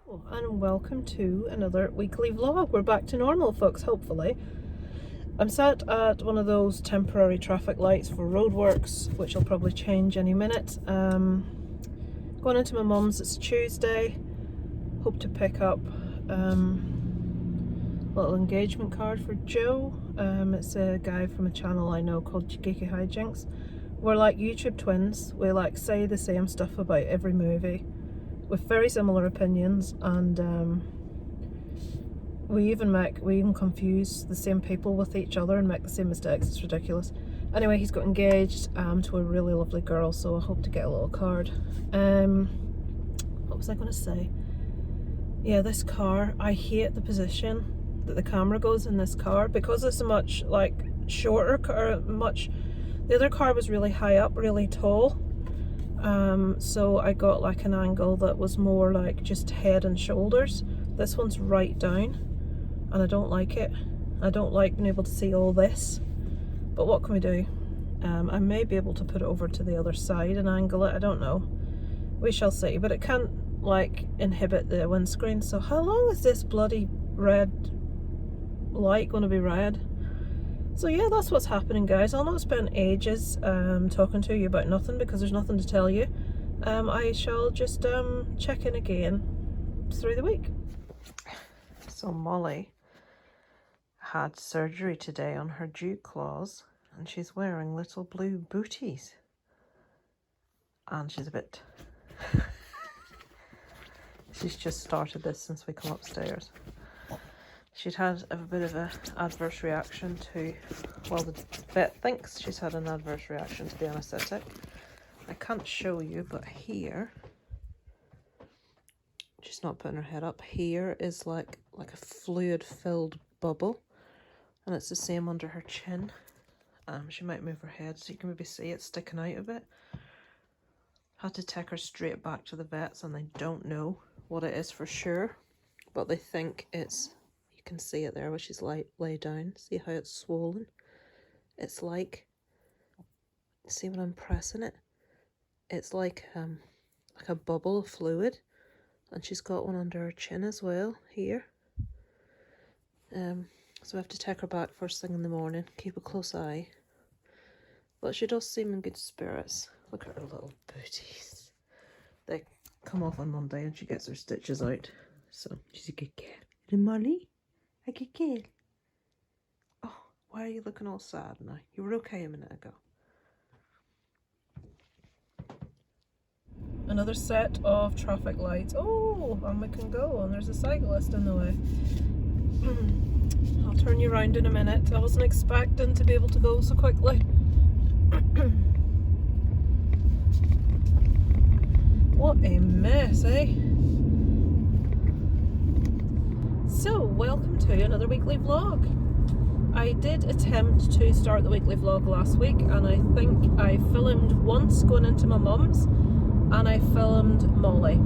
Hello and welcome to another weekly vlog. We're back to normal, folks, hopefully. I'm sat at one of those temporary traffic lights for roadworks, which will probably change any minute. Going into my mum's. It's Tuesday. Hope to pick up a little engagement card for Joe. It's a guy from a channel I know called Geeky Hijinks. We're like YouTube twins. We like say the same stuff about every movie with very similar opinions, and we even confuse the same people with each other and make the same mistakes. It's ridiculous. Anyway, he's got engaged to a really lovely girl, so I hope to get a little card. What was I going to say? Yeah, this car, I hate the position that the camera goes in this car because it's a much like shorter car. The other car was really high up, really tall. So I got like an angle that was more like just head and shoulders. This one's right down and I don't like it. I don't like being able to see all this, but what can we do? I may be able to put it over to the other side and angle it, I don't know. We shall see, but it can't like inhibit the windscreen. So how long is this bloody red light going to be red? So yeah, that's what's happening, guys. I'll not spend ages talking to you about nothing because there's nothing to tell you. I shall just check in again through the week. So Molly had surgery today on her dew claws and she's wearing little blue booties. And she's a bit... She's just started this since we come upstairs. She'd had a bit of an adverse reaction to, well, the vet thinks she's had an adverse reaction to the anaesthetic. I can't show you, but here, she's not putting her head up, here is like a fluid-filled bubble, and it's the same under her chin. She might move her head so you can maybe see it sticking out a bit. Had to take her straight back to the vets, and they don't know what it is for sure, but they think it's... You can see it there where she's lay down. See how it's swollen? It's like, see when I'm pressing it? It's like a bubble of fluid, and she's got one under her chin as well here. So I have to take her back first thing in the morning. Keep a close eye, but she does seem in good spirits. Look at her little booties. They come off on Monday, and she gets her stitches out. So she's a good girl. Isn't Molly? A good girl. Oh, why are you looking all sad now? You were okay a minute ago. Another set of traffic lights. Oh, and we can go, and there's a cyclist in the way. I'll turn you around in a minute. I wasn't expecting to be able to go so quickly. What a mess, eh? So, welcome to another weekly vlog. I did attempt to start the weekly vlog last week, and I think I filmed once going into my mum's, and I filmed Molly.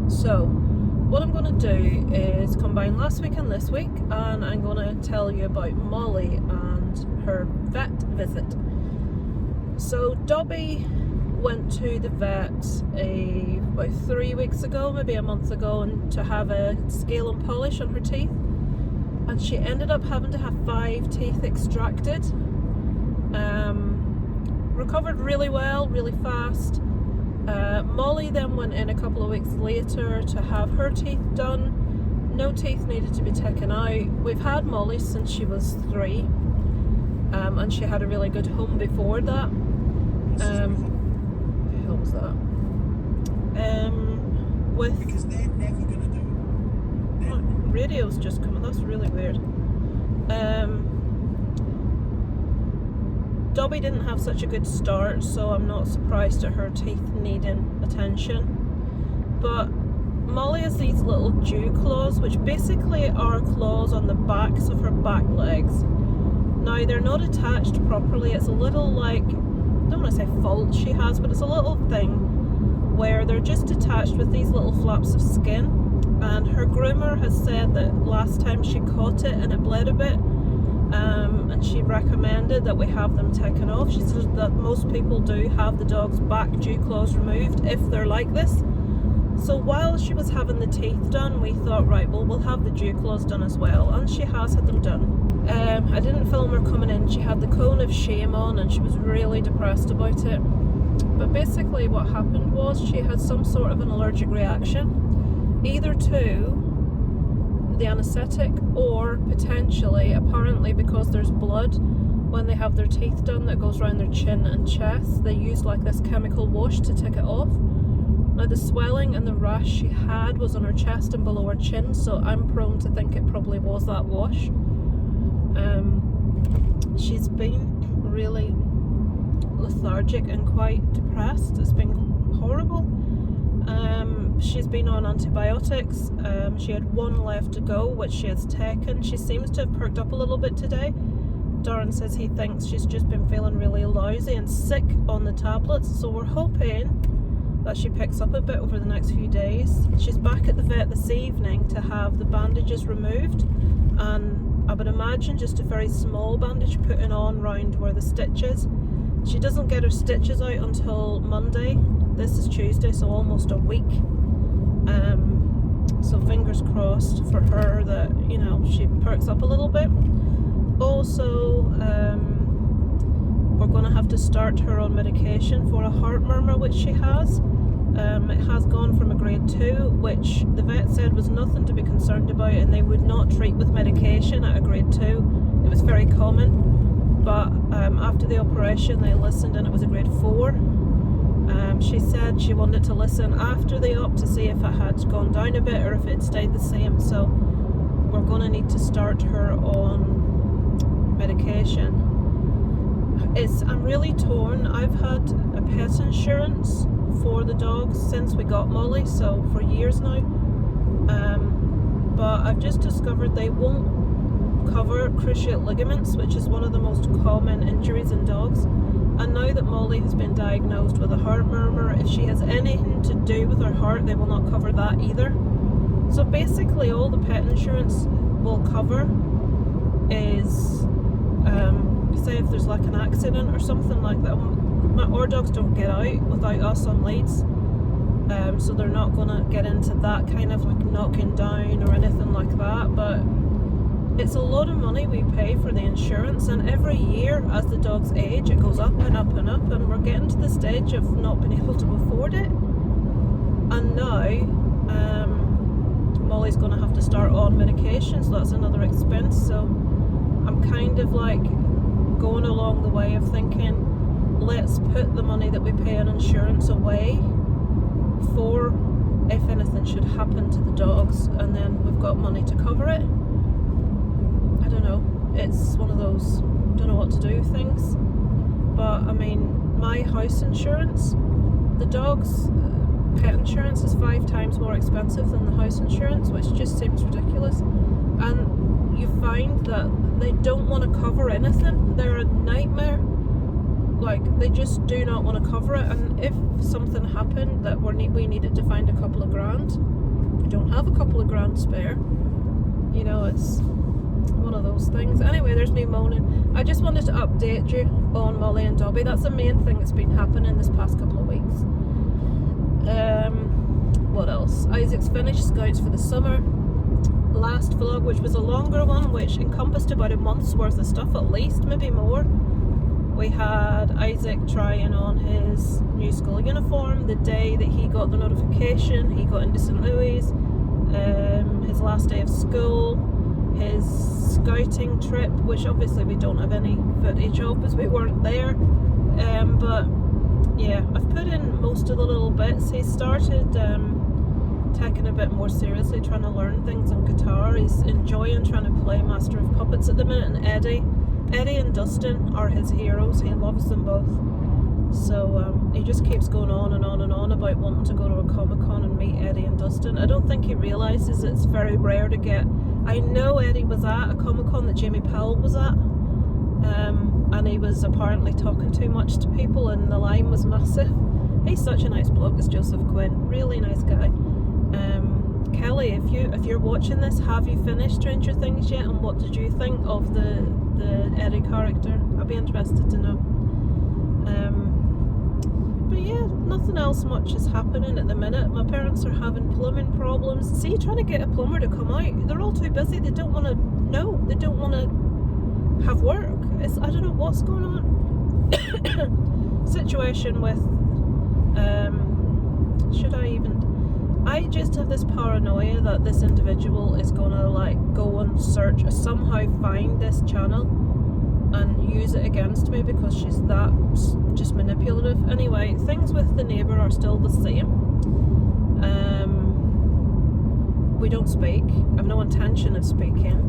So, what I'm going to do is combine last week and this week, and I'm going to tell you about Molly and her vet visit. So, Dobby went to the vet about 3 weeks ago, maybe a month ago, and to have a scale and polish on her teeth, and she ended up having to have 5 teeth extracted. Recovered really well, really fast. Molly then went in a couple of weeks later to have her teeth done. No teeth needed to be taken out. We've had Molly since she was 3, and she had a really good home before that. What was that? Because they're never gonna do it. Radio's just coming. That's really weird. Dobby didn't have such a good start, so I'm not surprised at her teeth needing attention. But Molly has these little dew claws, which basically are claws on the backs of her back legs. Now they're not attached properly. It's a little like, I don't want to say fault she has, but it's a little thing where they're just attached with these little flaps of skin, and her groomer has said that last time she caught it and it bled a bit, and she recommended that we have them taken off. She said that most people do have the dog's back dew claws removed if they're like this, So while she was having the teeth done, we thought, right, well, we'll have the dew claws done as well, and she has had them done. I didn't film her coming in. She had the cone of shame on and she was really depressed about it. But basically what happened was she had some sort of an allergic reaction, either to the anaesthetic or potentially, apparently because there's blood when they have their teeth done that goes around their chin and chest, they use like this chemical wash to take it off. Now the swelling and the rash she had was on her chest and below her chin, so I'm prone to think it probably was that wash. She's been really lethargic and quite depressed. It's been horrible. She's been on antibiotics. She had one left to go, which she has taken. She seems to have perked up a little bit today. Darren says he thinks she's just been feeling really lousy and sick on the tablets, so we're hoping that she picks up a bit over the next few days. She's back at the vet this evening to have the bandages removed, and I would imagine just a very small bandage putting on round where the stitch is. She doesn't get her stitches out until Monday. This is Tuesday, so almost a week. So fingers crossed for her that, you know, she perks up a little bit. Also, we're going to have to start her on medication for a heart murmur, which she has. It has gone from a grade 2, which the vet said was nothing to be concerned about, and they would not treat with medication at a grade 2. It was very common, but after the operation they listened and it was a grade 4. She said she wanted to listen after the op to see if it had gone down a bit or if it stayed the same, so we're going to need to start her on medication. I'm really torn. I've had a pet insurance for the dogs since we got Molly, so for years now, but I've just discovered they won't cover cruciate ligaments, which is one of the most common injuries in dogs. And now that Molly has been diagnosed with a heart murmur, if she has anything to do with her heart, they will not cover that either. So basically all the pet insurance will cover is say if there's like an accident or something like that. Our dogs don't get out without us on leads, so they're not going to get into that kind of like knocking down or anything like that, but it's a lot of money we pay for the insurance, and every year as the dogs age it goes up and up and up, and we're getting to the stage of not being able to afford it. And now Molly's going to have to start on medication, so that's another expense. So I'm kind of like going along the way of thinking, let's put the money that we pay on insurance away for if anything should happen to the dogs, and then we've got money to cover it. I don't know, it's one of those don't know what to do things. But I mean, my house insurance, the dogs pet insurance is 5 times more expensive than the house insurance, which just seems ridiculous. And you find that they don't want to cover anything. They're a nightmare. Like, they just do not want to cover it. And if something happened that we needed to find a couple of grand, we don't have a couple of grand spare. You know, it's one of those things. Anyway, there's me moaning. I just wanted to update you on Molly and Dobby. That's the main thing that's been happening this past couple of weeks. What else? Isaac's finished Scouts for the summer. Last vlog, which was a longer one, which encompassed about a month's worth of stuff at least, maybe more. We had Isaac trying on his new school uniform the day that he got the notification. He got into St. Louis, his last day of school, his scouting trip, which obviously we don't have any footage of because we weren't there, but yeah, I've put in most of the little bits. He started taking a bit more seriously, trying to learn things on guitar. He's enjoying trying to play Master of Puppets at the minute, and Eddie and Dustin are his heroes. He loves them both. So he just keeps going on and on and on about wanting to go to a Comic-Con and meet Eddie and Dustin. I don't think he realises it's very rare to get... I know Eddie was at a Comic-Con that Jamie Powell was at, and he was apparently talking too much to people and the line was massive. He's such a nice bloke, is Joseph Quinn. Really nice guy. Kelly, if you're watching this, have you finished Stranger Things yet, and what did you think of the Eddie character? I'd be interested to know. But yeah, nothing else much is happening at the minute. My parents are having plumbing problems. See, trying to get a plumber to come out, they're all too busy. They don't want to know. They don't want to have work. I don't know what's going on. Situation with I just have this paranoia that this individual is gonna like go and search, somehow find this channel and use it against me because she's that just manipulative. Anyway, things with the neighbour are still the same. We don't speak. I have no intention of speaking.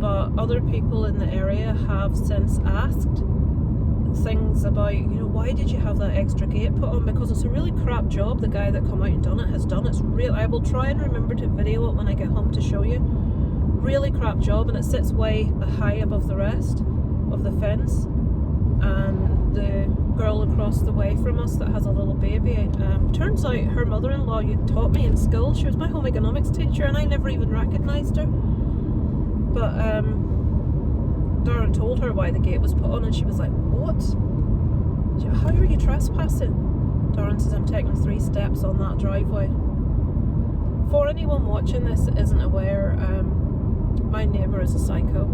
But other people in the area have since asked things about, why did you have that extra gate put on? Because it's a really crap job the guy that come out and done it has done. It's real. I will try and remember to video it when I get home to show you. Really crap job, and it sits way high above the rest of the fence. And the girl across the way from us that has a little baby, turns out her mother-in-law you taught me in school. She was my home economics teacher and I never even recognised her. But Darren told her why the gate was put on and she was like, what? How are you trespassing? Darren says, I'm taking 3 steps on that driveway. For anyone watching this that isn't aware, my neighbour is a psycho.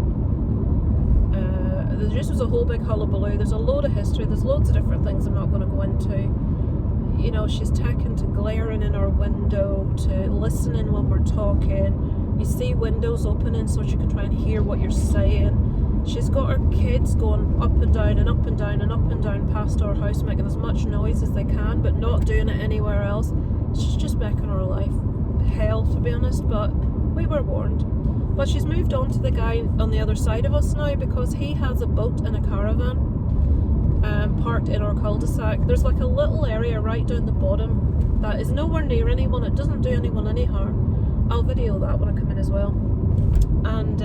There just was a whole big hullabaloo. There's a load of history. There's loads of different things I'm not going to go into. She's taken to glaring in our window, to listening when we're talking. You see windows opening so she can try and hear what you're saying. She's got her kids going up and down and up and down and up and down past our house, making as much noise as they can, but not doing it anywhere else. She's just making our life hell, to be honest, but we were warned. But she's moved on to the guy on the other side of us now because he has a boat and a caravan parked in our cul-de-sac. There's like a little area right down the bottom that is nowhere near anyone. It doesn't do anyone any harm. I'll video that when I come in as well. And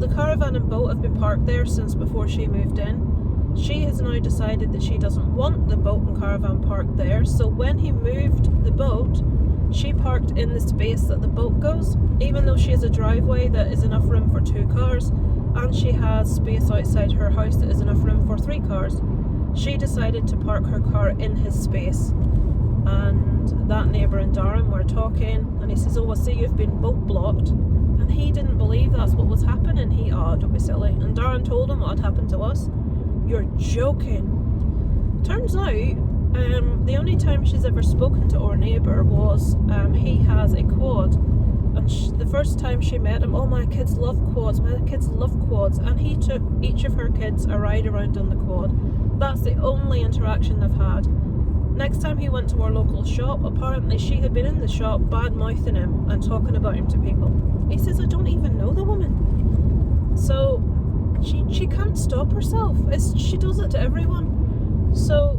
the caravan and boat have been parked there since before she moved in. She has now decided that she doesn't want the boat and caravan parked there, so when he moved the boat, she parked in the space that the boat goes, even though she has a driveway that is enough room for 2 cars, and she has space outside her house that is enough room for 3 cars. She decided to park her car in his space. And that neighbour and Darren were talking, and he says, oh, I see you've been boat blocked. And he didn't believe that's what was happening. Don't be silly. And Darren told him what had happened to us. You're joking. Turns out, the only time she's ever spoken to our neighbour was, he has a quad. And the first time she met him, oh, my kids love quads, and he took each of her kids a ride around on the quad. That's the only interaction they've had. Next time he went to our local shop, apparently she had been in the shop bad-mouthing him and talking about him to people. He says, I don't even know the woman. So she can't stop herself. She does it to everyone. So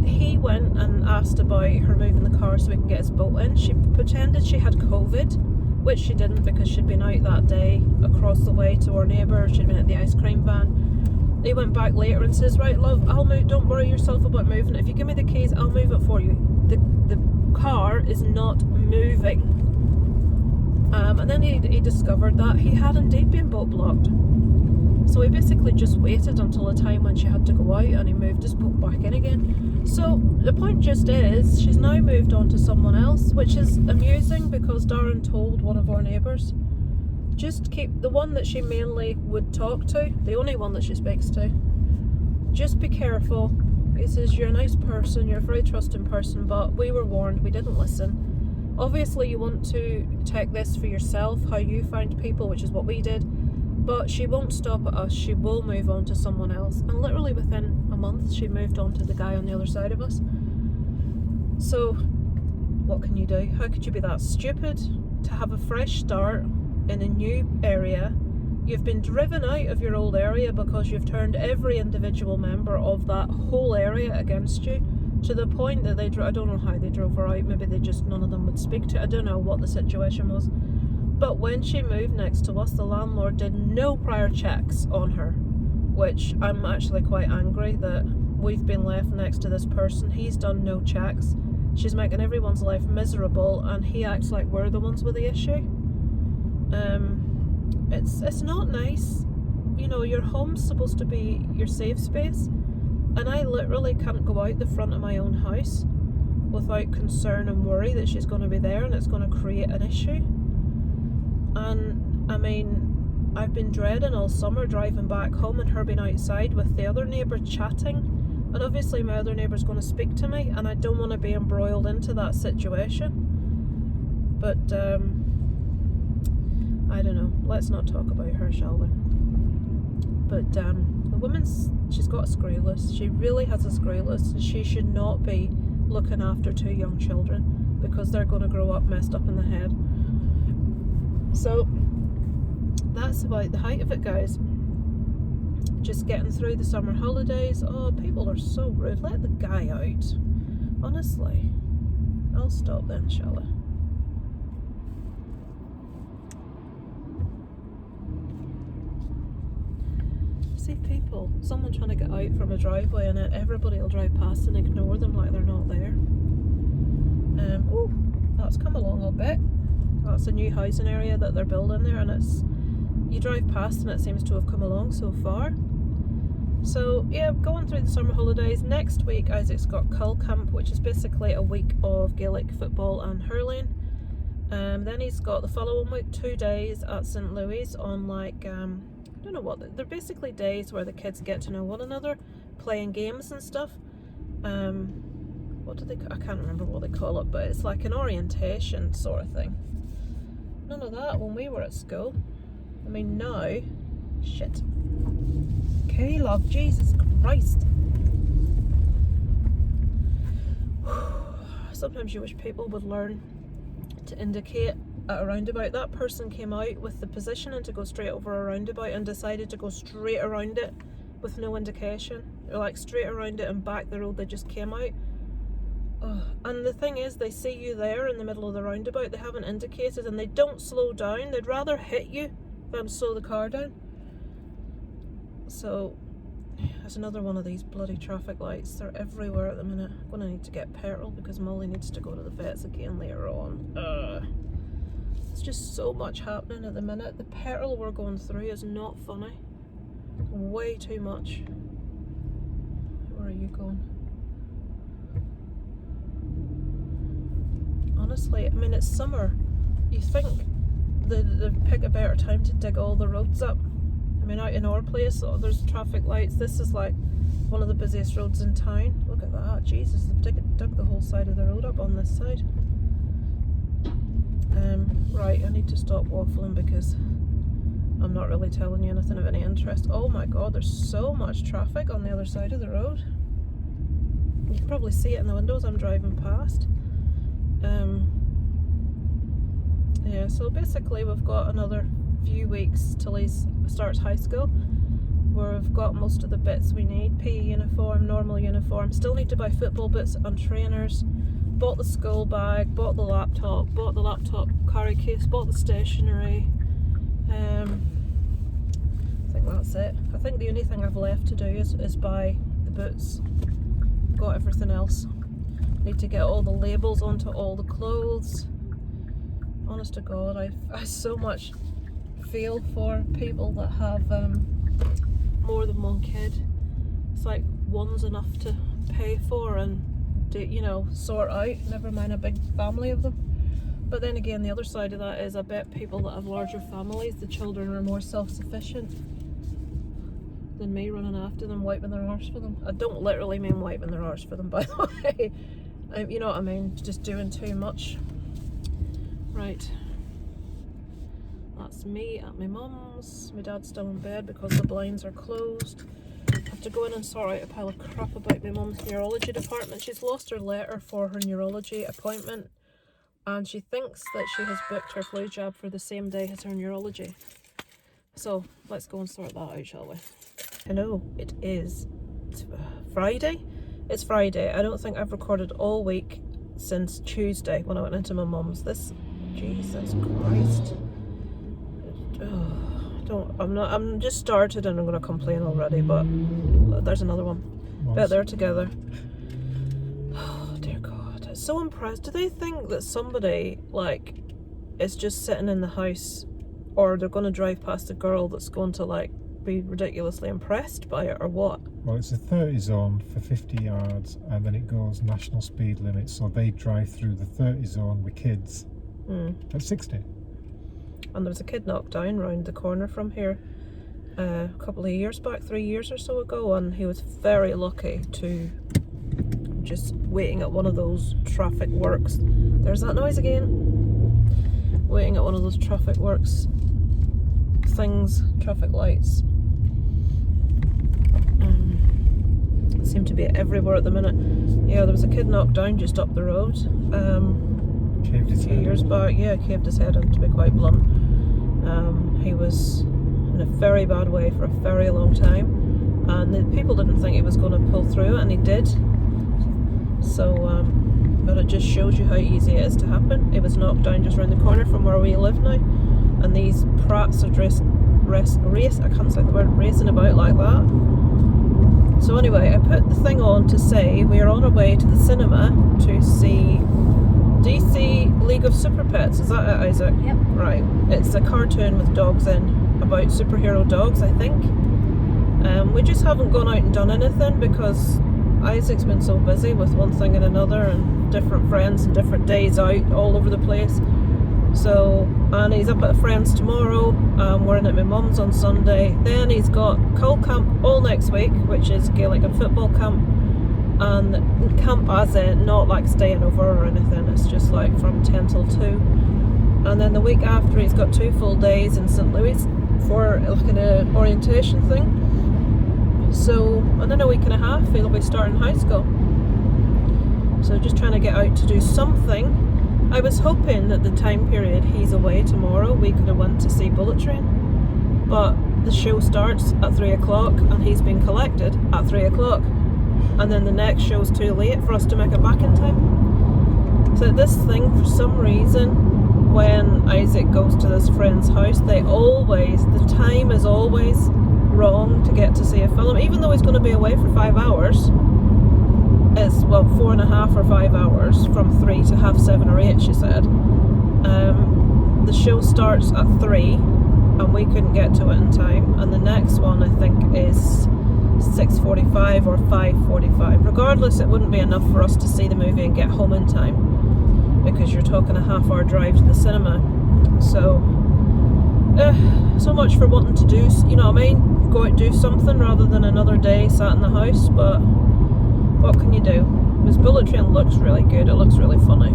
he went and asked about her moving the car so we can get his boat in. She pretended she had COVID, which she didn't because she'd been out that day across the way to our neighbour. She'd been at the ice cream van. He went back later and says, right, love, I'll move, don't worry yourself about moving it. If you give me the keys, I'll move it for you. The car is not moving. And then he discovered that he had indeed been boat blocked. So he basically just waited until the time when she had to go out and he moved his boat back in again. So the point just is, she's now moved on to someone else, which is amusing because Darren told one of our neighbours, just keep the one that she mainly would talk to, the only one that she speaks to, just be careful. He says, you're a nice person, you're a very trusting person, but we were warned, we didn't listen. Obviously you want to take this for yourself, how you find people, which is what we did, but she won't stop at us. She will move on to someone else. And literally within a month she moved on to the guy on the other side of us. So what can you do? How could you be that stupid to have a fresh start in a new area? You've been driven out of your old area because you've turned every individual member of that whole area against you, to the point that I don't know how they drove her out. Maybe none of them would speak to her. I don't know what the situation was. But when she moved next to us, the landlord did no prior checks on her, which I'm actually quite angry that we've been left next to this person. He's done no checks. She's making everyone's life miserable, and he acts like we're the ones with the issue. It's not nice. Your home's supposed to be your safe space, And I literally can't go out the front of my own house without concern and worry that she's going to be there and it's going to create an issue. And I mean, I've been dreading all summer driving back home and her being outside with the other neighbour chatting, and obviously my other neighbour's going to speak to me, and I don't want to be embroiled into that situation. But I don't know, let's not talk about her, shall we? But the woman's, she's got a screw loose. She really has a screw loose. She should not be looking after 2 young children because they're going to grow up messed up in the head. So that's about the height of it, guys. Just getting through the summer holidays. Oh, people are so rude. Let the guy out. Honestly. I'll stop then, shall I? See people, someone trying to get out from a driveway, and everybody will drive past and ignore them like they're not there. Oh, that's come along a bit. That's a new housing area that they're building there, and it's, you drive past and it seems to have come along so far. So yeah, going through the summer holidays. Next week Isaac's got Cull Camp, which is basically a week of Gaelic football and hurling. Then he's got the following week 2 days at St. Louis on like I don't know what, they're basically days where the kids get to know one another, playing games and stuff. What do they, I can't remember what they call it, but it's like an orientation sort of thing. None of that when we were at school. I mean, now, shit. Okay, love, Jesus Christ. Sometimes you wish people would learn to indicate at a roundabout. That person came out with the positioning to go straight over a roundabout and decided to go straight around it with no indication. They're like straight around it and back the road they just came out. And the thing is, they see you there in the middle of the roundabout, they haven't indicated, and they don't slow down. They'd rather hit you than slow the car down. So there's another one of these bloody traffic lights. They're everywhere at the minute. I'm gonna need to get petrol because Molly needs to go to the vets again later on. It's just so much happening at the minute. The petrol we're going through is not funny. Way too much. Where are you going? Honestly, I mean, it's summer. You think they'd pick a better time to dig all the roads up. I mean, out in our place, there's traffic lights. This is like one of the busiest roads in town. Look at that. Jesus, they've dug the whole side of the road up on this side. Right, I need to stop waffling because I'm not really telling you anything of any interest. Oh my god, there's so much traffic on the other side of the road. You can probably see it in the windows I'm driving past. Yeah, so basically we've got another few weeks till he starts high school, where we've got most of the bits we need. PE uniform, normal uniform, still need to buy football bits and trainers, bought the school bag, bought the laptop carry case, bought the stationery. I think that's it. I think the only thing I've left to do is buy the boots. Got everything else. Need to get all the labels onto all the clothes. Honest to God, I so much feel for people that have more than one kid. It's like one's enough to pay for and do, you know, sort out, never mind a big family of them. But then again, the other side of that is I bet people that have larger families, the children are more self-sufficient than me running after them, wiping their arse for them. I don't literally mean wiping their arse for them, by the way. You know what I mean, just doing too much. Right, that's me at my mum's. My dad's still in bed because the blinds are closed. I have to go in and sort out a pile of crap about my mum's neurology department. She's lost her letter for her neurology appointment, and she thinks that she has booked her flu jab for the same day as her neurology. So let's go and sort that out, shall we? I know it is Friday. It's Friday. I don't think I've recorded all week since Tuesday when I went into my mum's. This, Jesus Christ. I'm just started and I'm gonna complain already, but there's another one. Bet they're together. Oh dear God. I'm so impressed. Do they think that somebody like is just sitting in the house, or they're gonna drive past a girl that's going to like be ridiculously impressed by it, or what? Well, it's a 30 zone for 50 yards, and then it goes national speed limit, so they drive through the 30 zone with kids at 60. And there was a kid knocked down round the corner from here a couple of years back, 3 years or so ago, and he was very lucky to just waiting at one of those traffic works. There's that noise again. Waiting at one of those traffic works things, traffic lights. Seem to be everywhere at the minute. Yeah, there was a kid knocked down just up the road Caved his a few head years in. back. Yeah, caved his head in, to be quite blunt. He was in a very bad way for a very long time, and the people didn't think he was going to pull through it, and he did. So, but it just shows you how easy it is to happen. He was knocked down just around the corner from where we live now, and these prats are racing about like that. So anyway, I put the thing on to say we are on our way to the cinema to see DC League of Super Pets. Is that it, Isaac? Yep. Right. It's a cartoon with dogs in, about superhero dogs, I think. We just haven't gone out and done anything because Isaac's been so busy with one thing and another, and different friends and different days out all over the place. So, and he's up at a friend's tomorrow, we're in at my mum's on Sunday. Then he's got Cull Camp all next week, which is Gaelic and football camp. And camp as in, not like staying over or anything, it's just like from 10 till 2. And then the week after he's got 2 full days in St. Louis for like an orientation thing. So, and then a week and a half he'll be starting high school. So just trying to get out to do something. I was hoping that the time period he's away tomorrow we could have went to see Bullet Train, but the show starts at 3 o'clock and he's been collected at 3 o'clock, and then the next show's too late for us to make it back in time. So this thing, for some reason, when Isaac goes to this friend's house, the time is always wrong to get to see a film, even though he's going to be away for 5 hours. It's 4.5 or 5 hours, from 3 to 7:30 or 8, she said. The show starts at 3 and we couldn't get to it in time, and the next one I think is 6:45 or 5:45. Regardless, it wouldn't be enough for us to see the movie and get home in time, because you're talking a half-hour drive to the cinema. So so much for wanting to do, you know what I mean, go out and do something rather than another day sat in the house. But what can you do? This Bullet Train looks really good, it looks really funny.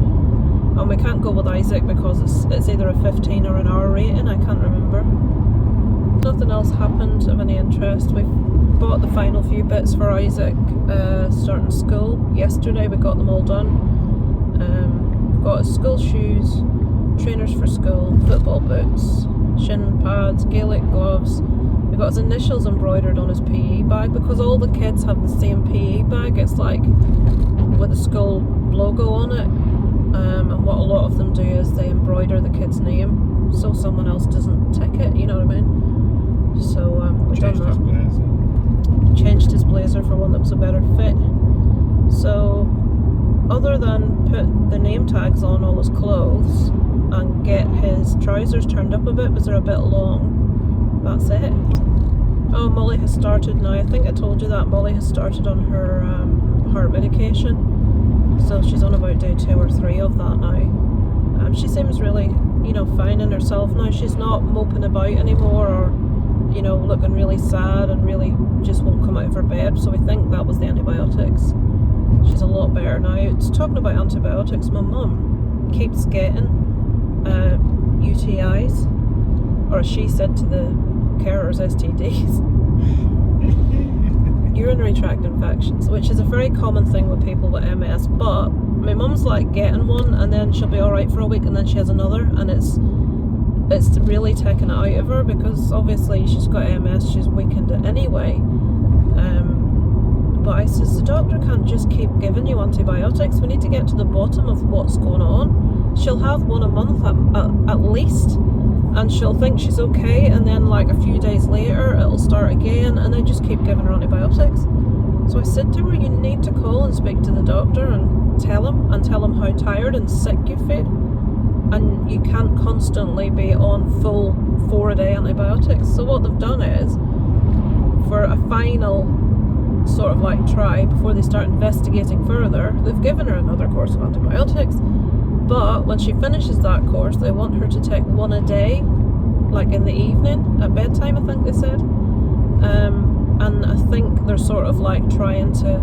And we can't go with Isaac because it's either a 15 or an hour rating, I can't remember. Nothing else happened of any interest. We've bought the final few bits for Isaac starting school. Yesterday we got them all done. We've got his school shoes, trainers for school, football boots, shin pads, Gaelic gloves. We've got his initials embroidered on his PE bag because all the kids have the same PE bag. It's like with the school logo on it. And what a lot of them do is they embroider the kid's name so someone else doesn't tick it, you know what I mean? So we've done Changed his that. blazer. Changed his blazer for one that was a better fit. So other than put the name tags on all his clothes and get his trousers turned up a bit because they're a bit long, that's it. Oh, Molly has started now. I think I told you that Molly has started on her heart medication. So she's on about day 2 or 3 of that now. She seems really, fine in herself now. She's not moping about anymore or, looking really sad and really just won't come out of her bed. So we think that was the antibiotics. She's a lot better now. It's talking about antibiotics. My mum keeps getting UTIs, or she said to the carers, STDs. Urinary tract infections, which is a very common thing with people with MS, but my mum's like getting one and then she'll be alright for a week and then she has another, and it's really taken it out of her because obviously she's got MS, she's weakened it anyway. But I says the doctor can't just keep giving you antibiotics, we need to get to the bottom of what's going on. She'll have one a month at least, and she'll think she's okay, and then like a few days later it'll start again, and they just keep giving her antibiotics. So I said to her, you need to call and speak to the doctor and tell him how tired and sick you feel, and you can't constantly be on full 4-a-day antibiotics. So what they've done is, for a final sort of like try before they start investigating further. They've given her another course of antibiotics, but when she finishes that course, they want her to take one a day, like in the evening at bedtime, I think they said. And I think they're sort of like trying to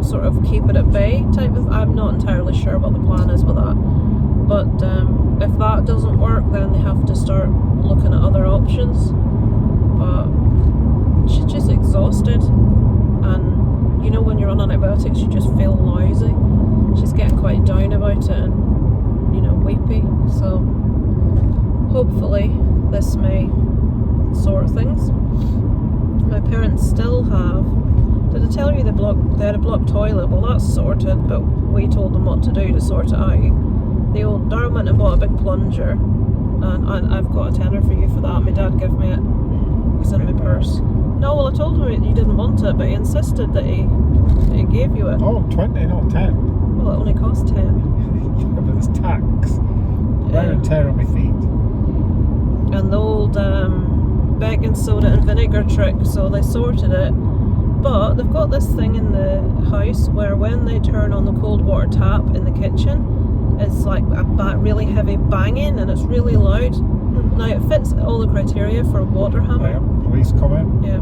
sort of keep it at bay type of. I'm not entirely sure what the plan is with that, but if that doesn't work, then they have to start looking at other options. But she's just exhausted, and you know when you're on antibiotics you just feel lousy. She's getting quite down about it and, you know, weepy, so hopefully this may sort things. My parents still have, did I tell you they had a blocked toilet? Well, that's sorted, but we told them what to do to sort it out. The old Darren went and bought a big plunger, and I've got a tenner for you for that. My dad gave me it. It's in my purse. No, well, I told him you didn't want it, but he insisted that he gave you it. Oh, 20, not 10. Well, it only cost 10. Yeah, but there's tax. Wear and tear on my feet. And the old baking soda and vinegar trick, so they sorted it. But they've got this thing in the house where when they turn on the cold water tap in the kitchen, it's like a really heavy banging and it's really loud. Now it fits all the criteria for water hammer. Yeah, police comment. Yeah.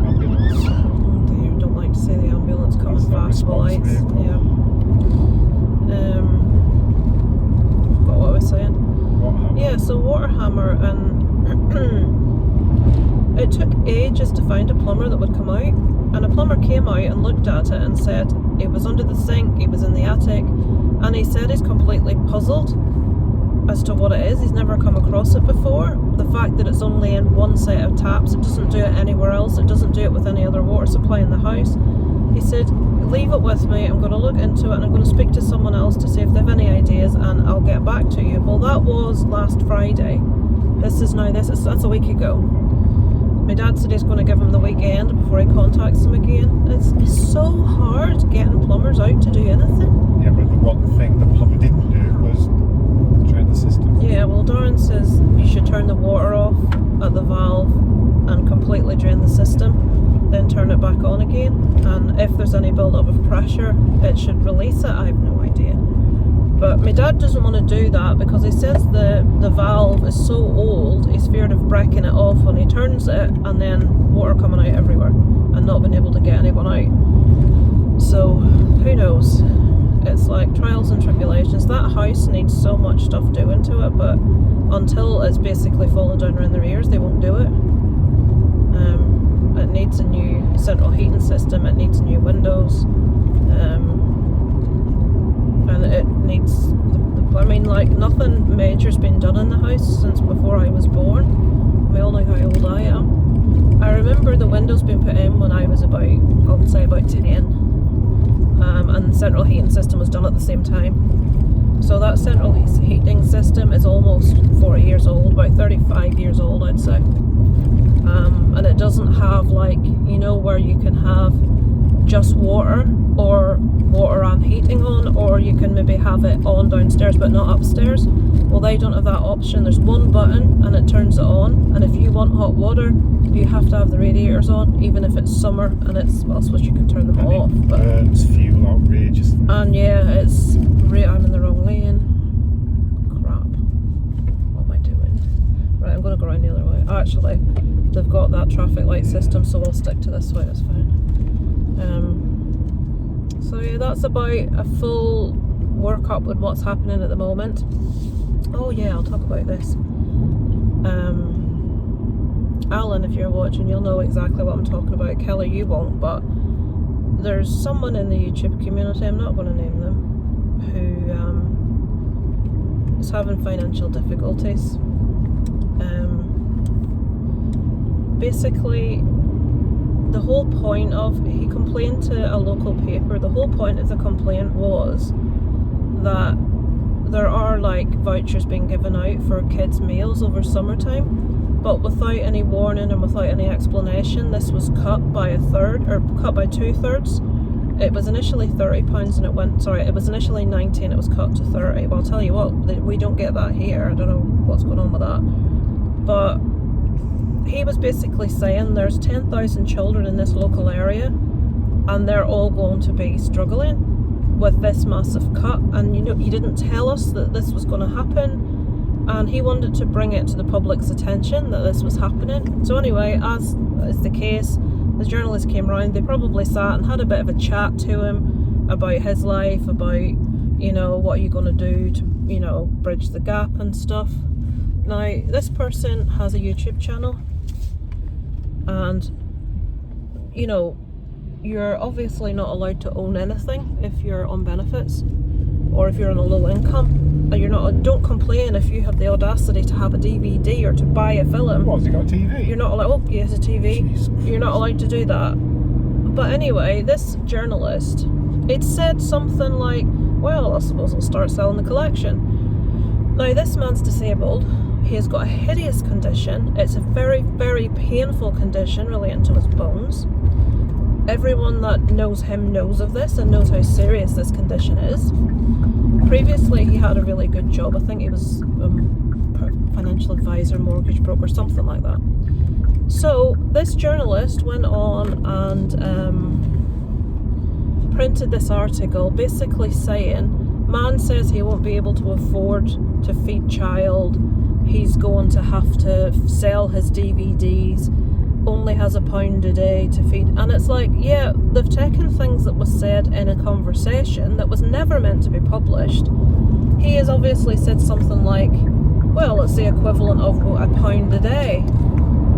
Ambulance. Oh dear, don't like to see the ambulance coming That's the fast with response lights. vehicle. Yeah. Forgot what I was saying. What happened? Yeah, so water hammer, and it took ages to find a plumber that would come out. And a plumber came out and looked at it and said it was under the sink, it was in the attic, and he said he's completely puzzled as to what it is. He's never come across it before. The fact that it's only in one set of taps, it doesn't do it anywhere else, it doesn't do it with any other water supply in the house. He said, leave it with me, I'm going to look into it and I'm going to speak to someone else to see if they have any ideas and I'll get back to you. Well, that was last Friday. That's a week ago. My dad said he's going to give him the weekend before he contacts them again. It's so hard getting plumbers out to do anything. Yeah, but the one thing the plumber didn't do was drain the system. Yeah, well, Darren says you should turn the water off at the valve and completely drain the system, then turn it back on again. And if there's any build-up of pressure, it should release it. I have no idea. But my dad doesn't want to do that because he says the valve is so old, he's feared of breaking it off when he turns it and then water coming out everywhere and not being able to get anyone out. So, who knows? It's like trials and tribulations. That house needs so much stuff doing to it, but until it's basically falling down around their ears, they won't do it. It needs a new central heating system, it needs new windows, and it needs, I mean, like, nothing major's been done in the house since before I was born. We all know how old I am. I remember the windows being put in when I was about, I would say about 10, and the central heating system was done at the same time. So that central heating system is almost 40 years old, about 35 years old I'd say. And it doesn't have, like, you know, where you can have just water or water and heating on, or you can maybe have it on downstairs but not upstairs. Well, they don't have that option. There's one button and it turns it on, and if you want hot water you have to have the radiators on, even if it's summer and it's, well, I suppose you can turn them And off, it but burns fuel outrageously. and yeah, it's I'm in the wrong lane. Crap, what am I doing? Right, I'm going to go around the other way. Actually, they've got that traffic light system, so we'll stick to this way, it's fine. So yeah, that's about a full workup with what's happening at the moment. Oh yeah, I'll talk about this. Alan, if you're watching, you'll know exactly what I'm talking about. Kelly, you won't, but there's someone in the YouTube community, I'm not going to name them, who is having financial difficulties. Basically, the whole point of, he complained to a local paper, the whole point of the complaint was that there are like vouchers being given out for kids' meals over summertime, but without any warning and without any explanation, this was cut by a third, or cut by 2/3, It was initially £30 and it was initially 90 and it was cut to 30. Well, I'll tell you what, we don't get that here. I don't know what's going on with that. But he was basically saying there's 10,000 children in this local area and they're all going to be struggling with this massive cut, and you didn't tell us that this was going to happen, and he wanted to bring it to the public's attention that this was happening. So anyway, as is the case, the journalist came round, they probably sat and had a bit of a chat to him about his life, about, what are you going to do to, bridge the gap and stuff. Now, this person has a YouTube channel, and, you're obviously not allowed to own anything if you're on benefits or if you're on a low income. And don't complain if you have the audacity to have a DVD or to buy a film. What, has he got a TV? You're not allowed. Oh, he has a TV. Jeez. You're not allowed to do that. But anyway, this journalist, it said something like, well, I suppose I'll start selling the collection. Now, this man's disabled. He has got a hideous condition. It's a very, very painful condition relating to his bones. Everyone that knows him knows of this and knows how serious this condition is. Previously, he had a really good job. I think he was a financial advisor, mortgage broker, something like that. So this journalist went on and printed this article basically saying, man says he won't be able to afford to feed child. He's going to have to sell his DVDs. Only has £1 a day to feed. And it's like, yeah, they've taken things that was said in a conversation that was never meant to be published. He has obviously said something like, well, it's the equivalent of £1 a day.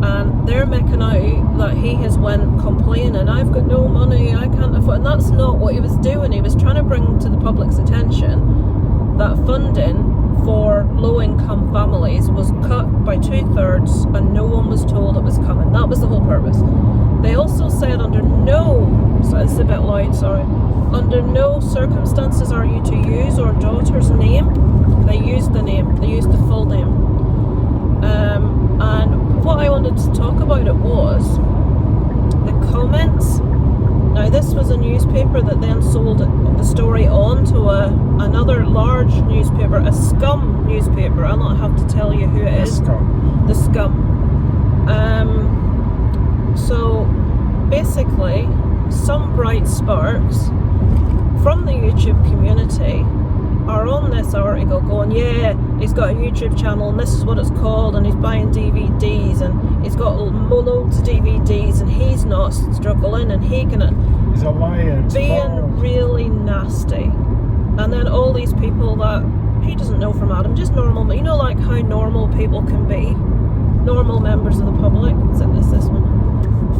And they're making out that he has went complaining, I've got no money, I can't afford. And that's not what he was doing. He was trying to bring to the public's attention that funding for low-income families was cut by 2/3 and no one was told it was coming. That was the whole purpose. They also said under no circumstances are you to use our daughter's name. They used the name, they used the full name. And what I wanted to talk about it was the comments. Now, this was a newspaper that then sold the story on to another large newspaper, a scum newspaper. I'll not have to tell you who it is. The Scum. So basically, some bright sparks from the YouTube community are on this article going, yeah, he's got a YouTube channel and this is what it's called, and he's buying DVDs and he's got loads of DVDs and he's not struggling and he's a liar. Being really nasty. And then all these people that he doesn't know from Adam, just normal, like how normal people can be, normal members of the public, except this one,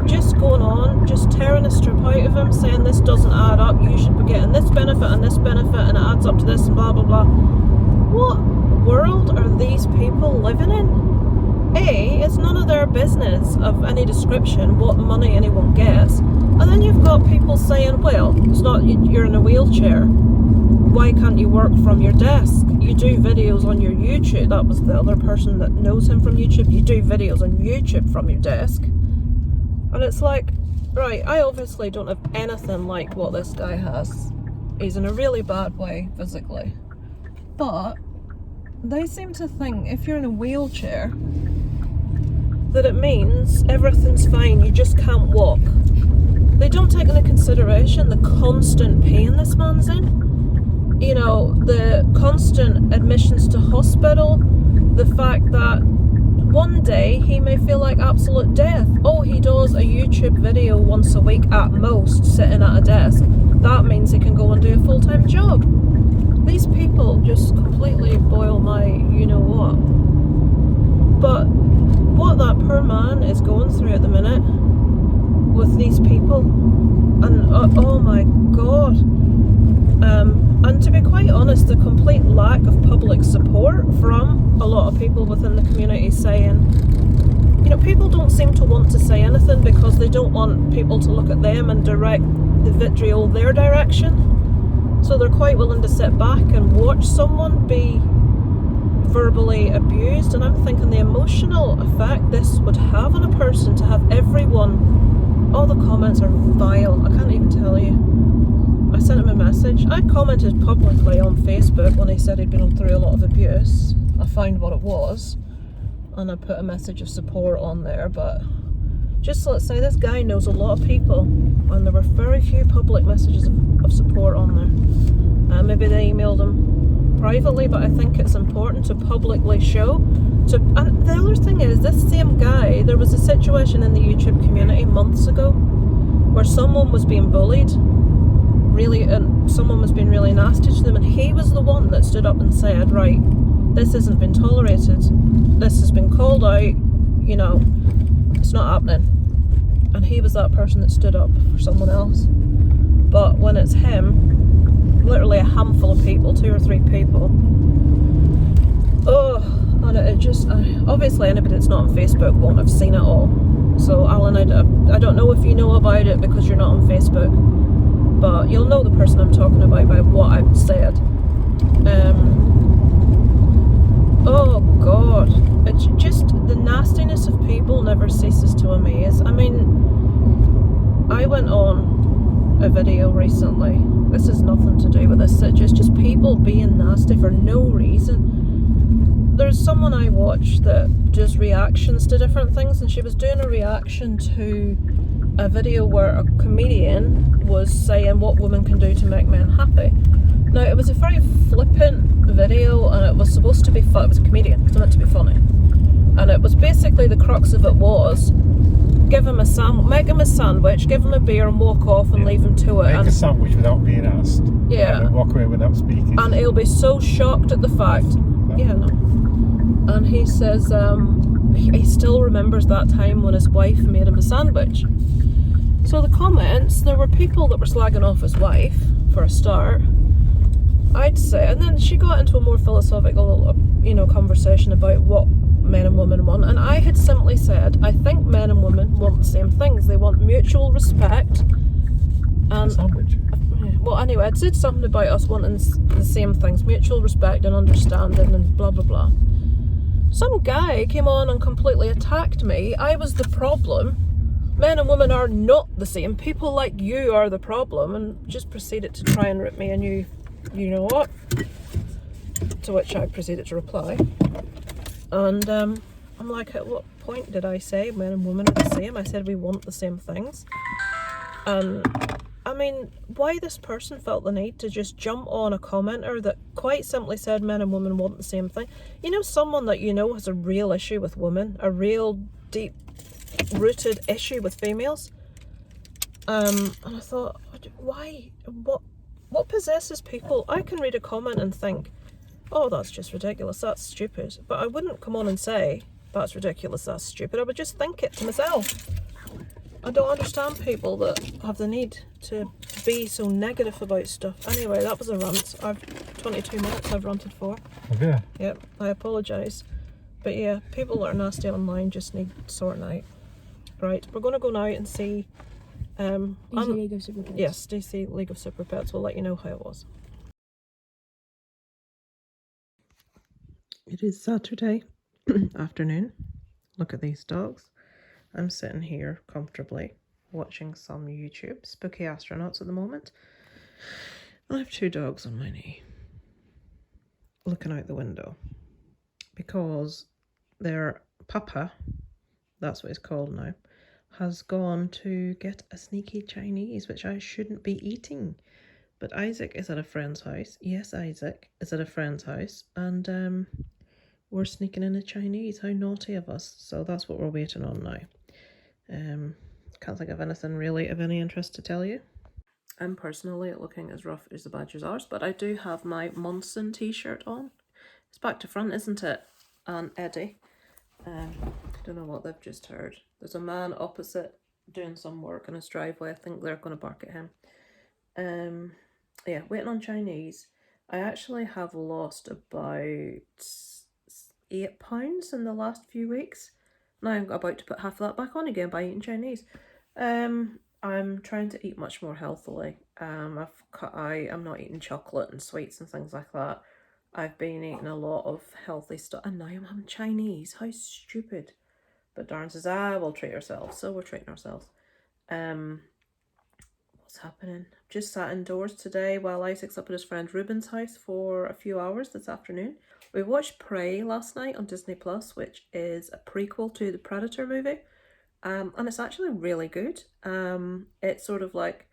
just going on, just tearing a strip out of him, saying this doesn't add up, you should be getting this benefit and it adds up to this and blah blah blah. What world are these people living in? A, it's none of their business of any description what money anyone gets. And then you've got people saying, well, it's not, you're in a wheelchair. Why can't you work from your desk? You do videos on your YouTube. That was the other person that knows him from YouTube. You do videos on YouTube from your desk. And it's like, right, I obviously don't have anything like what this guy has. He's in a really bad way physically. But they seem to think if you're in a wheelchair that it means everything's fine, you just can't walk. They don't take into consideration the constant pain this man's in. The constant admissions to hospital, the fact that one day he may feel like absolute death. Oh, he does a YouTube video once a week at most, sitting at a desk. That means he can go and do a full-time job. These people just completely boil my you-know-what. But what that poor man is going through at the minute with these people, and oh my god. And to be quite honest, the complete lack of public support from a lot of people within the community saying, people don't seem to want to say anything because they don't want people to look at them and direct the vitriol their direction. So they're quite willing to sit back and watch someone be verbally abused. And I'm thinking the emotional effect this would have on a person to have everyone, oh all the comments are vile. I can't even tell you. I sent him a message. I commented publicly on Facebook when he said he'd been through a lot of abuse. I found what it was, and I put a message of support on there. But just let's say this guy knows a lot of people, and there were very few public messages of support on there. Maybe they emailed him privately, but I think it's important to publicly show. And the other thing is, this same guy, there was a situation in the YouTube community months ago where someone was being bullied, and someone was being really nasty to them, and he was the one that stood up and said, right, this hasn't been tolerated, this has been called out, you know, it's not happening. And he was that person that stood up for someone else. But when it's him, literally a handful of people, 2 or 3 people, and it just, obviously anybody that's not on Facebook won't have seen it all. So Alan, I don't know if you know about it because you're not on Facebook, but you'll know the person I'm talking about by what I've said. Oh God, it's just, the nastiness of people never ceases to amaze. I mean, I went on a video recently, this has nothing to do with this, it's just people being nasty for no reason. There's someone I watch that does reactions to different things, and she was doing a reaction to a video where a comedian was saying what women can do to make men happy. Now, it was a very flippant video, and it was supposed to be fun. It was a comedian, it was meant to be funny. And it was basically, the crux of it was, give him a make him a sandwich, give him a beer and walk off and leave him to it. Make a sandwich without being asked. Yeah. And walk away without speaking. And he'll be so shocked at the fact. Yeah, no. And he says he still remembers that time when his wife made him a sandwich. So the comments, there were people that were slagging off his wife, for a start, I'd say. And then she got into a more philosophical, conversation about what men and women want. And I had simply said, I think men and women want the same things. They want mutual respect. And a sandwich. Well, anyway, I'd said something about us wanting the same things, mutual respect and understanding and blah, blah, blah. Some guy came on and completely attacked me. I was the problem. Men and women are not the same. People like you are the problem, and just proceeded to try and rip me a new, you know what? To which I proceeded to reply. And I'm like, at what point did I say men and women are the same? I said we want the same things. And I mean, why this person felt the need to just jump on a commenter that quite simply said men and women want the same thing. You know, someone that you know has a real issue with women, a real deep-rooted issue with females. And I thought, why? What possesses people? I can read a comment and think, oh, that's just ridiculous, that's stupid. But I wouldn't come on and say, that's ridiculous, that's stupid. I would just think it to myself. I don't understand people that have the need to be so negative about stuff. Anyway, that was a rant. 22 minutes I've ranted for. Okay. Yep, I apologise. But yeah, people that are nasty online just need sorting out. Right, we're going to go now and see... DC League of Super Pets. Yes, DC League of Super Pets. We'll let you know how it was. It is Saturday afternoon. Look at these dogs. I'm sitting here comfortably watching some YouTube, Spooky Astronauts at the moment. I have 2 dogs on my knee looking out the window because their papa, that's what it's called now, has gone to get a sneaky Chinese, which I shouldn't be eating. But Isaac is at a friend's house. Yes, Isaac is at a friend's house, and we're sneaking in a Chinese. How naughty of us. So that's what we're waiting on now. Can't think of anything really of any interest to tell you. I'm personally looking as rough as the badge as ours, but I do have my Monson t-shirt on. It's back to front, isn't it? And Eddie. Don't know what they've just heard. There's a man opposite doing some work in his driveway. I think they're going to bark at him. Yeah, waiting on Chinese. I actually have lost about 8 pounds in the last few weeks. Now I'm about to put half of that back on again by eating Chinese. I'm trying to eat much more healthily. I'm not eating chocolate and sweets and things like that. I've been eating a lot of healthy stuff, and now I'm having Chinese. How stupid. But Darren says, we'll treat ourselves. So we're treating ourselves. What's happening? Just sat indoors today while Isaac's up at his friend Ruben's house for a few hours this afternoon. We watched Prey last night on Disney Plus, which is a prequel to the Predator movie. And it's actually really good. It sort of like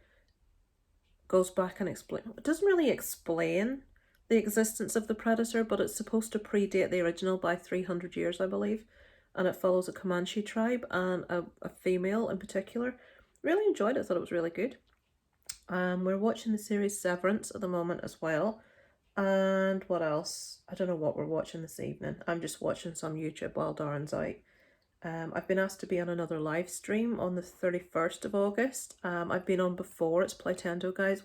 goes back and it doesn't really explain the existence of the Predator, but it's supposed to predate the original by 300 years, I believe. And it follows a Comanche tribe and a female in particular. Really enjoyed it, thought it was really good. We're watching the series Severance at the moment as well. And what else? I don't know what we're watching this evening. I'm just watching some YouTube while Darren's out. I've been asked to be on another live stream on the 31st of August. I've been on before. It's Playtendo Guys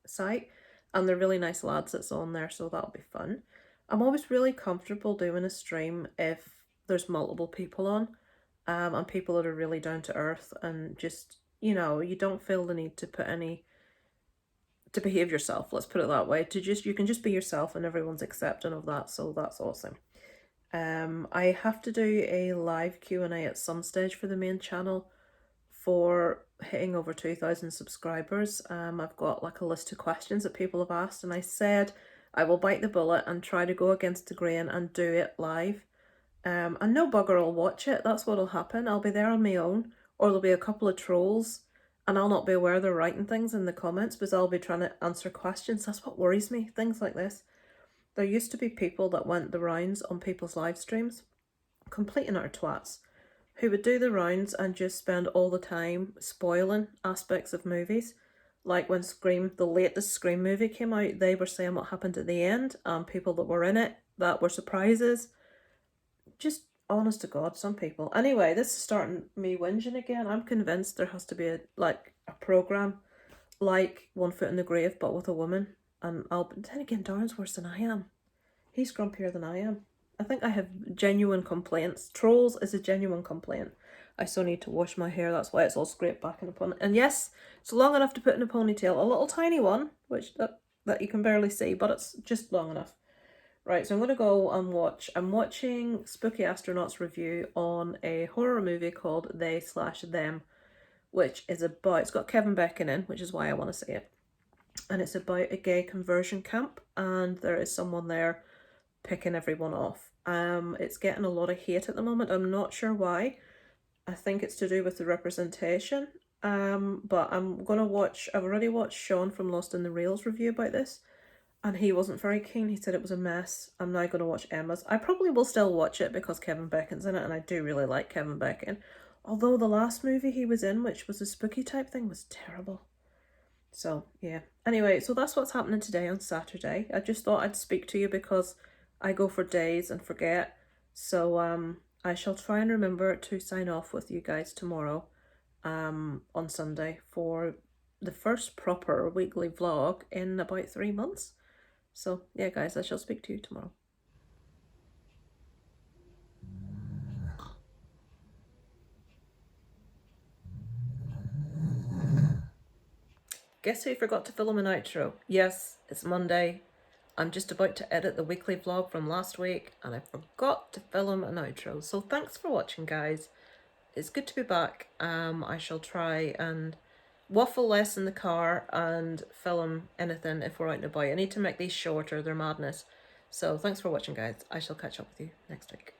site, and they're really nice lads that's on there, so that'll be fun. I'm always really comfortable doing a stream if there's multiple people on, and people that are really down to earth and just, you know, you don't feel the need to behave yourself, let's put it that way. You can just be yourself and everyone's accepting of that, so that's awesome. I have to do a live Q&A at some stage for the main channel for hitting over 2,000 subscribers. I've got like a list of questions that people have asked, and I said I will bite the bullet and try to go against the grain and do it live. And no bugger will watch it. That's what'll happen. I'll be there on my own, or there'll be a couple of trolls, and I'll not be aware they're writing things in the comments because I'll be trying to answer questions. That's what worries me, things like this. There used to be people that went the rounds on people's live streams, complete and utter twats, who would do the rounds and just spend all the time spoiling aspects of movies. Like when the latest Scream movie came out, they were saying what happened at the end, and people that were in it that were surprises. Just honest to God, some people. Anyway, this is starting me whinging again. I'm convinced there has to be a program like One Foot in the Grave, but with a woman. And then again, Darren's worse than I am. He's grumpier than I am. I think I have genuine complaints. Trolls is a genuine complaint. I still need to wash my hair. That's why it's all scraped back in a ponytail. And yes, it's long enough to put in a ponytail. A little tiny one, which that you can barely see, but it's just long enough. Right, so I'm going to go and I'm watching Spooky Astronaut's review on a horror movie called They/Them, which is it's got Kevin Bacon in, which is why I want to see it. And it's about a gay conversion camp, and there is someone there picking everyone off. It's getting a lot of hate at the moment. I'm not sure why. I think it's to do with the representation. But I've already watched Sean from Lost in the Reels review about this, and he wasn't very keen. He said it was a mess. I'm now going to watch Emma's. I probably will still watch it because Kevin Bacon's in it, and I do really like Kevin Bacon. Although the last movie he was in, which was a spooky type thing, was terrible. So, yeah. Anyway, so that's what's happening today on Saturday. I just thought I'd speak to you because I go for days and forget. So, I shall try and remember to sign off with you guys tomorrow, on Sunday for the first proper weekly vlog in about 3 months. So, yeah, guys, I shall speak to you tomorrow. Guess who forgot to film an outro? Yes, it's Monday. I'm just about to edit the weekly vlog from last week, and I forgot to film an outro. So thanks for watching, guys. It's good to be back. I shall try and waffle less in the car and film anything if we're out and about. I need to make these shorter, they're madness. So thanks for watching, guys. I shall catch up with you next week.